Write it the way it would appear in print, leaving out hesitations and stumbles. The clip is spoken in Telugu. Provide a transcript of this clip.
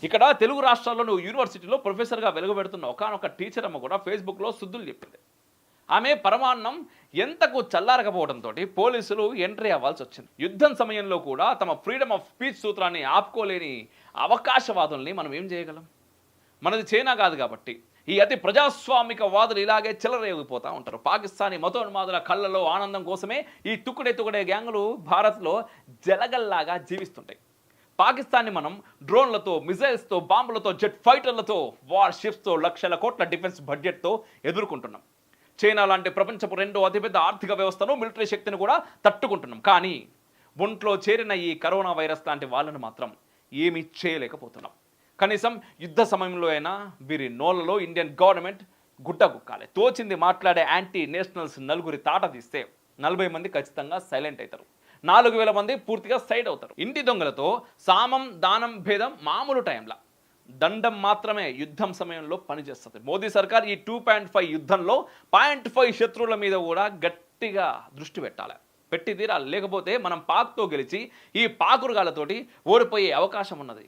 ఇక్కడ తెలుగు రాష్ట్రాల్లో నువ్వు యూనివర్సిటీలో ప్రొఫెసర్గా వెలుగుబెడుతున్న ఒకానొక టీచర్ అమ్మ కూడా ఫేస్బుక్లో సుద్దులు చెప్పింది. ఆమె పరమాన్నం ఎంతకు చల్లారకపోవడంతో పోలీసులు ఎంట్రీ అవ్వాల్సి వచ్చింది. యుద్ధం సమయంలో కూడా తమ ఫ్రీడమ్ ఆఫ్ స్పీచ్ సూత్రాన్ని ఆపుకోలేని అవకాశవాదుల్ని మనం ఏం చేయగలం? మనది చైనా కాదు కాబట్టి ఈ అతి ప్రజాస్వామిక వాదులు ఇలాగే చెలరేగిపోతూ ఉంటారు. పాకిస్తానీ మతోన్మాదుల కళ్ళలో ఆనందం కోసమే ఈ తుక్కుడే గ్యాంగులు భారత్లో జలగల్లాగా జీవిస్తుంటాయి. పాకిస్తాన్ని మనం డ్రోన్లతో, మిజైల్స్తో, బాంబులతో, జెట్ ఫైటర్లతో, వార్ షిప్స్తో, లక్షల కోట్ల డిఫెన్స్ బడ్జెట్తో ఎదుర్కొంటున్నాం. చైనా లాంటి ప్రపంచపు రెండో అతిపెద్ద ఆర్థిక వ్యవస్థను, మిలిటరీ శక్తిని కూడా తట్టుకుంటున్నాం. కానీ ఒంట్లో చేరిన ఈ కరోనా వైరస్ లాంటి వాళ్ళను మాత్రం ఏమీ చేయలేకపోతున్నాం. కనీసం యుద్ధ సమయంలో అయినా వీరి నోళ్లలో ఇండియన్ గవర్నమెంట్ గుడ్డగుక్కాలి. తోచింది మాట్లాడే యాంటీ నేషనల్స్ నలుగురి తాట తీస్తే 40 మంది ఖచ్చితంగా సైలెంట్ అవుతారు. 4000 మంది పూర్తిగా సైడ్ అవుతారు. ఇంటి దొంగలతో సామం దానం భేదం మామూలు టైంలో, దండం మాత్రమే యుద్ధం సమయంలో పనిచేస్తుంది. మోదీ సర్కార్ ఈ 2.5 యుద్ధంలో 0.5 శత్రువుల మీద కూడా గట్టిగా దృష్టి పెట్టాలి. పెట్టి తీరాలి. లేకపోతే మనం పాక్తో గెలిచి ఈ పాకురుగాలతోటి ఓడిపోయే అవకాశం ఉన్నది.